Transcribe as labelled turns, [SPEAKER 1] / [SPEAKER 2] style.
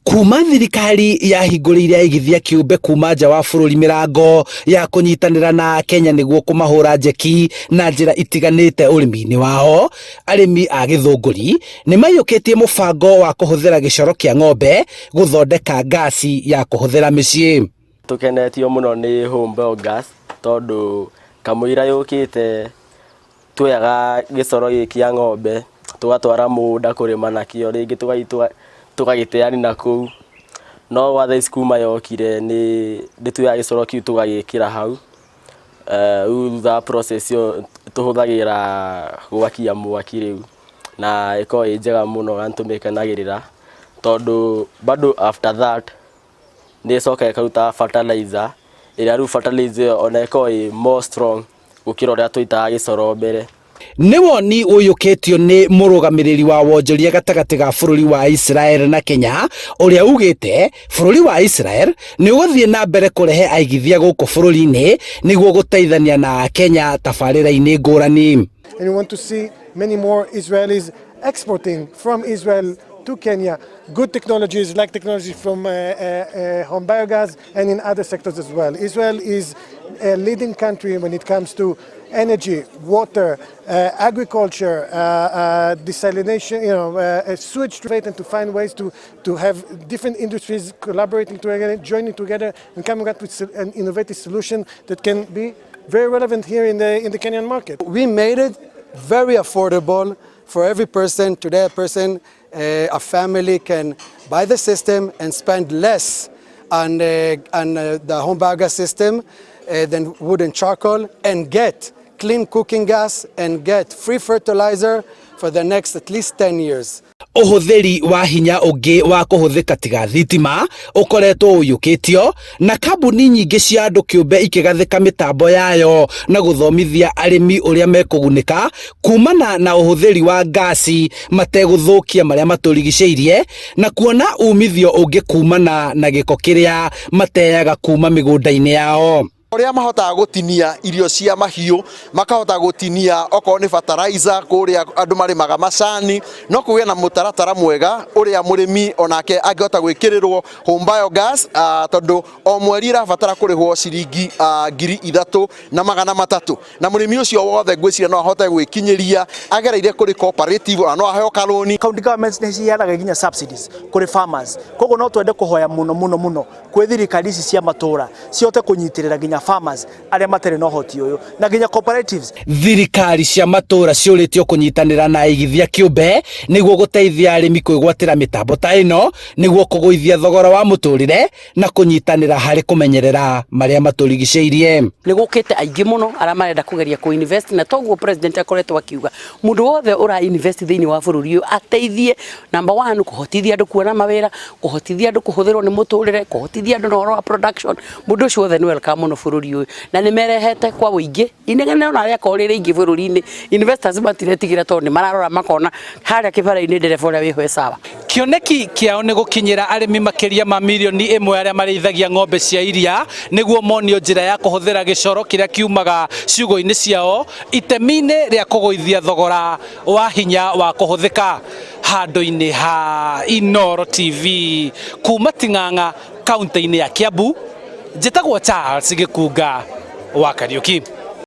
[SPEAKER 1] Kuma thirikari yahingũrĩire igithia kĩũmbe kuma nja wa bũrũri mĩrango ya kũnyitanĩra na Kenya nĩguo kũmahũra njeki na njĩra itiganĩte ũrĩmi-inĩ wao, arĩmi a Githunguri nĩ maiyũkĩtie mũbango wa kũhũthĩra gĩcoro kĩa ng'ombe gũthondeka ngaci ya kũhũthĩra mĩciĩ.
[SPEAKER 2] Tũkenetio mũno nĩ home gas tondũ kamũira yũkĩte tuoyaga gĩcoro gĩkĩ kĩa ng'ombe tugatwara mũgũnda kũrĩma nakĩo, rĩngĩ tũgagĩteani na kũu, no watha kuma yokire nĩ tuoyaga gĩcoro kĩu tũgagĩkĩra hau, thutha process ĩyo tũhũthagĩra gwakia mwaki rĩu na ĩkoragwo ĩ njega mũno na nĩtũmĩkenagĩrĩra tondũ bado after that nĩ ĩcokaga ĩkaruta fertilizer ĩrĩa rĩu fertilizer ĩyo ona ĩkoragwo ĩ more strong gũkĩra ũrĩa tũitaga gĩcoro mbere.
[SPEAKER 1] Nĩ woni ũyũkĩtio nĩ mũrũgamĩrĩri wa wonjoria gatagatĩ ga bũrũri wa Israel na Kenya, ũrĩa ugĩte bũrũri wa Israel nĩ ũgũthiĩ na mbere kũrehe aigithia gũkũ bũrũri-inĩ nĩguo gũteithania na Kenya tabarĩra-inĩ ngũrani.
[SPEAKER 3] And we want to see many more Israelis exporting from Israel to Kenya good technologies like technology from home biogas and in other sectors as well. Israel is a leading country when it comes to energy, water, agriculture, desalination, sewage treatment, and to find ways to have different industries collaborating together, joining together, and coming up with an innovative solution that can be very relevant here in the Kenyan market.
[SPEAKER 4] We made it very affordable for every person. Today, a family can buy the system and spend less on the home biogas system than wood and charcoal, and get clean cooking gas and get free fertilizer for the next at least 10 years.
[SPEAKER 1] Ũhũthĩri wa hinya ũngĩ wa kũhũthĩka tiga thitima ũkoretwo ũyũkĩtio na kambuni nyingĩ cia andũ kĩũmbe ikĩgathĩka mĩtambo yayo na gũthomithia arĩmi ũrĩa mekũgunĩka kumana na ũhũthĩri wa ngaci mategũthũkia marĩa matũrigicĩirie na kuona umithio ũngĩ kumana na gĩko kĩrĩa mateyaga kuma mĩgũnda-inĩ yao.
[SPEAKER 5] Ũrĩa mahotaga gũtinia irio cia mahiũ, makahota gũtinia okorwo nĩ fertilizer kũrĩa andũ marĩmaga macani, no kũgĩe na mũtaratara mwega ũrĩa mũrĩmi onake angĩhota gwĩkĩrĩrwo home biogas, tondũ o mweri ĩrabatara kũrĩhwo ciringi 3,300 na mũrĩmi ũcio wothe ngwĩciria no ahote gwĩkinyĩria agereire kũrĩ cooperative na no aheo karoni.
[SPEAKER 6] County governments nĩ ciheanaga nginya subsidies kũrĩ farmers, koguo no twende kũhoya mũno kwĩ thirikari ici cia matũra cihote kũnyitĩrĩra nginya farmers arĩa matarĩ na ũhoti ũyũ na nginya cooperatives.
[SPEAKER 1] Thirikari cia matũra ciũrĩtio kũnyitanĩra na igithia kĩũmbe nĩguo gũteithia arĩmi kwĩgwatĩra mĩtambo ta ĩno nĩguo kũgũithia thogora wa mũtũrĩre na kũnyitanĩra harĩ kũmenyerera marĩa matũrigicĩirie.
[SPEAKER 7] Nĩ gũkĩte aingĩ mũno arĩa marenda kũgeria kũ-invest, na toguo president akoretwo akiuga mũndũ wothe ũra-invest thĩinĩ wa bũrũri ũyũ ateithie number 1 kũhotithia andũ kuona mawĩra, kũhotithia andũ kũhũthĩrwo nĩ mũtũrĩre, kũhotithia andũ na ũhoro wa production. Mũndũ ũcio wothe nĩ welcome mũno bũrũri ũyũ na nĩ merehete kwa ũingĩ inegene ona arĩa korĩre ingĩ bũrũri-inĩ. Investors matiretigĩra tondũ nĩ mararora makona harĩa kĩbara-inĩ ndereba ũrĩa wĩho sawa.
[SPEAKER 1] Kĩoneki kĩao nĩ gũkinyĩra arĩmi makĩria ma milioni 1 arĩa marĩithagia ng'ombe cia iria nĩguo monio njĩra ya kũhũthĩra gĩcoro kĩrĩa kiumaga ciugo-inĩ ciao itemi-inĩ rĩa kũgũithia thogora wa hinya wa kũhũthĩka. Handũ-inĩ ha Inooro TV kuma Ting'ang'a kaunti-inĩ ya Kiambu, njĩtagwo Charles Gĩkunga wa Kariũki.